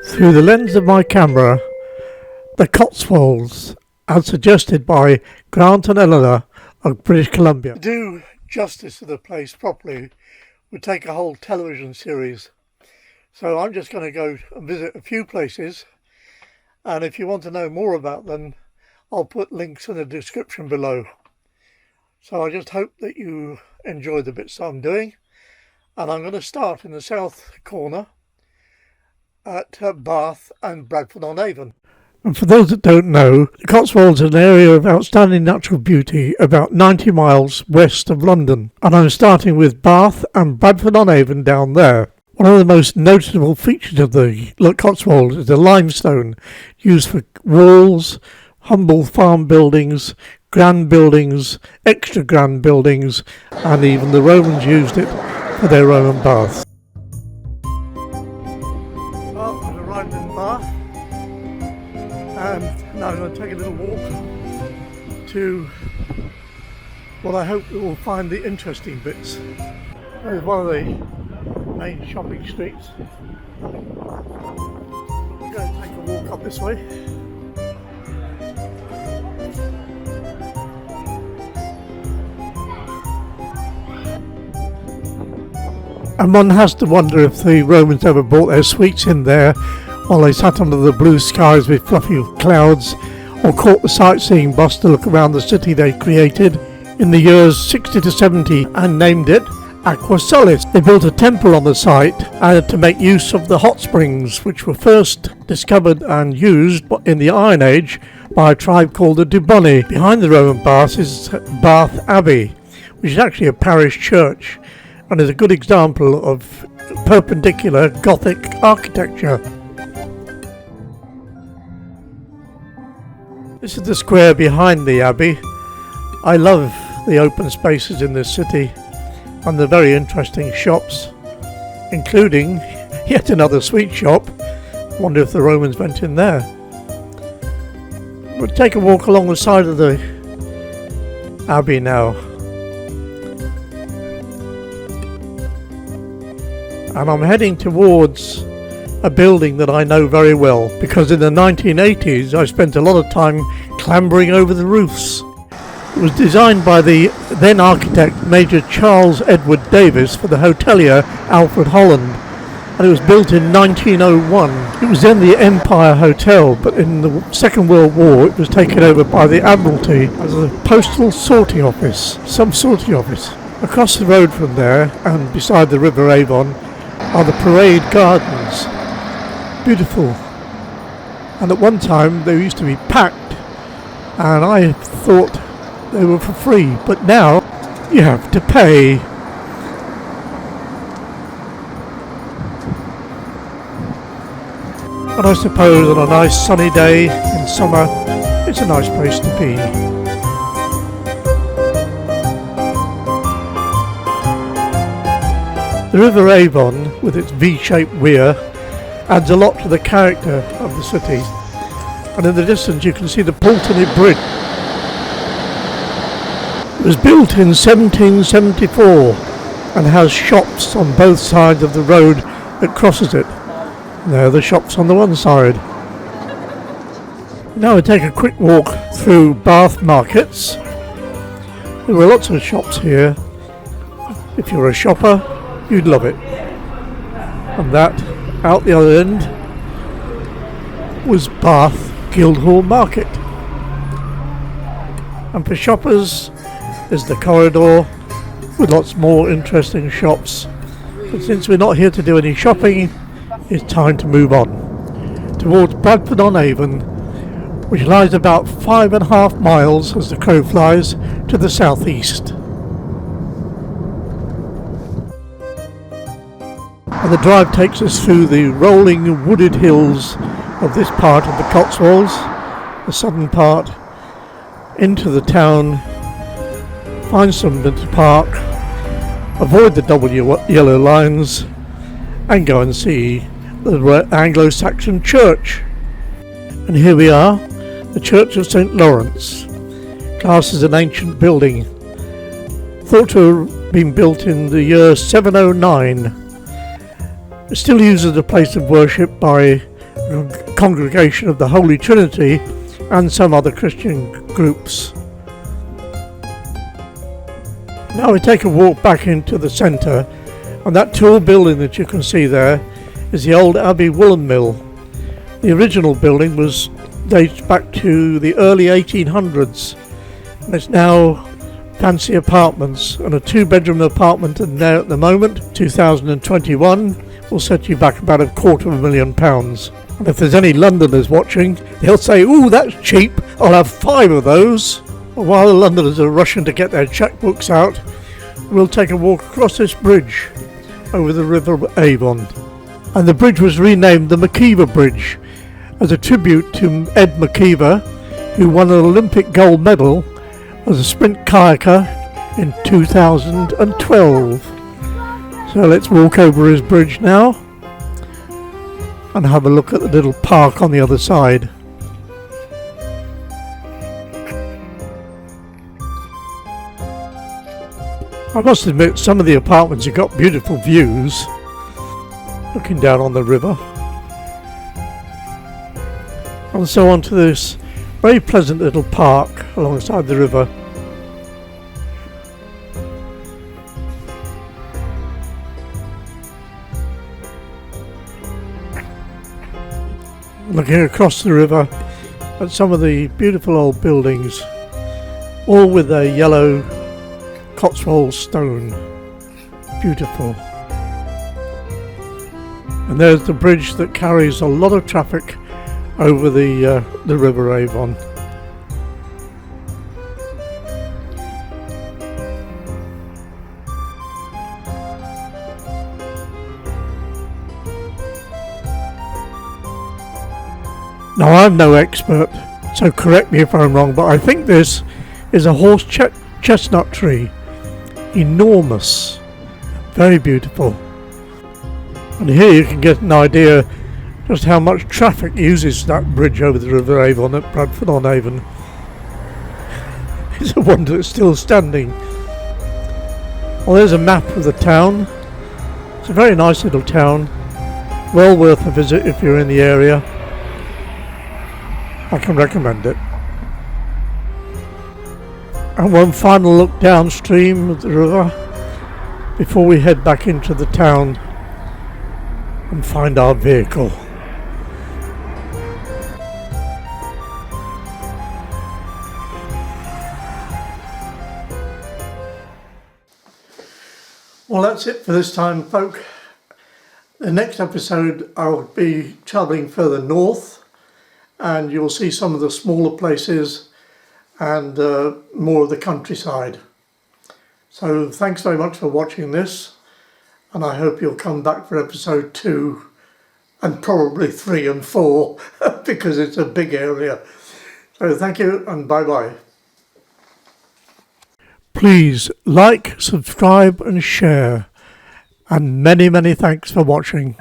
Through the lens of my camera, the Cotswolds, as suggested by Grant and Eleanor of British Columbia. To do justice to the place properly would take a whole television series. So I'm just going to go and visit a few places, and if you want to know more about them, I'll put links in the description below. So I just hope that you enjoy the bits I'm doing, and I'm going to start in the south corner at Bath and Bradford on Avon. And for those that don't know, the Cotswolds is an area of outstanding natural beauty about 90 miles west of London, and I'm starting with Bath and Bradford on Avon down there. One of the most noticeable features of the Cotswolds is the limestone used for walls, humble farm buildings, grand buildings, extra grand buildings, and even the Romans used it for their Roman baths. Well, I've arrived in Bath, and now I'm going to take a little walk to what I hope we'll find the interesting bits. There's one of the main shopping streets. I'm going to take a walk up this way. And one has to wonder if the Romans ever brought their sweets in there while they sat under the blue skies with fluffy clouds, or caught the sightseeing bus to look around the city they created in the years 60 to 70 and named it Aqua Solis. They built a temple on the site to make use of the hot springs, which were first discovered and used in the Iron Age by a tribe called the Duboni. Behind the Roman baths is Bath Abbey, which is actually a parish church and is a good example of perpendicular Gothic architecture. This is the square behind the Abbey. I love the open spaces in this city and the very interesting shops, including yet another sweet shop. Wonder if the Romans went in there. We'll take a walk along the side of the Abbey now. And I'm heading towards a building that I know very well, because in the 1980s I spent a lot of time clambering over the roofs. It was designed by the then architect Major Charles Edward Davis for the hotelier Alfred Holland, and it was built in 1901. It was then the Empire Hotel, but in the Second World War it was taken over by the Admiralty as a postal sorting office, some sorting office. Across the road from there, and beside the River Avon, are the Parade Gardens. Beautiful. And at one time they used to be packed, and I thought they were for free, but now you have to pay. And I suppose on a nice sunny day in summer, it's a nice place to be. The River Avon, with its V-shaped weir, adds a lot to the character of the city. And in the distance you can see the Paltene Bridge. It was built in 1774 and has shops on both sides of the road that crosses it. There are the shops on the one side. Now we take a quick walk through Bath markets. There were lots of shops here. If you're a shopper, you'd love it. And that, out the other end, was Bath Guildhall Market. And for shoppers, there's the corridor with lots more interesting shops. But since we're not here to do any shopping, it's time to move on towards Bradford on Avon, which lies about 5.5 miles as the crow flies to the southeast. And the drive takes us through the rolling wooded hills of this part of the Cotswolds, the southern part, into the town, find somewhere to park, avoid the double yellow lines, and go and see the Anglo Saxon Church. And here we are, the Church of St. Lawrence, classed as an ancient building, thought to have been built in the year 709. It's still used as a place of worship by congregation of the Holy Trinity and some other Christian groups. Now we take a walk back into the centre, and that tall building that you can see there is the old Abbey woolen mill. The original building dates back to the early 1800s, and it's now fancy apartments, and a 2-bedroom apartment in there at the moment, 2021, will set you back about £250,000. And if there's any Londoners watching, they'll say, "Ooh, that's cheap, I'll have 5 of those." Well, while the Londoners are rushing to get their checkbooks out, we'll take a walk across this bridge over the River Avon. And the bridge was renamed the McKeever Bridge as a tribute to Ed McKeever, who won an Olympic gold medal as a sprint kayaker in 2012. So let's walk over his bridge now and have a look at the little park on the other side. I must admit, some of the apartments have got beautiful views, looking down on the river. And so on to this very pleasant little park alongside the river. Looking across the river at some of the beautiful old buildings, all with their yellow Cotswolds stone. Beautiful. And there's the bridge that carries a lot of traffic over the River Avon. Now, I'm no expert, so correct me if I'm wrong, but I think this is a horse chestnut tree. Enormous. Very beautiful. And here you can get an idea just how much traffic uses that bridge over the River Avon at Bradford on Avon. It's a wonder it's still standing. Well, there's a map of the town. It's a very nice little town. Well worth a visit if you're in the area. I can recommend it. And one final look downstream of the river before we head back into the town and find our vehicle. Well, that's it for this time, folk. The next episode I'll be travelling further north, and you'll see some of the smaller places and more of the countryside. So thanks very much for watching this, and I hope you'll come back for episode 2 and probably 3 and 4 because it's a big area. So thank you and bye bye. Please like, subscribe and share, and many thanks for watching.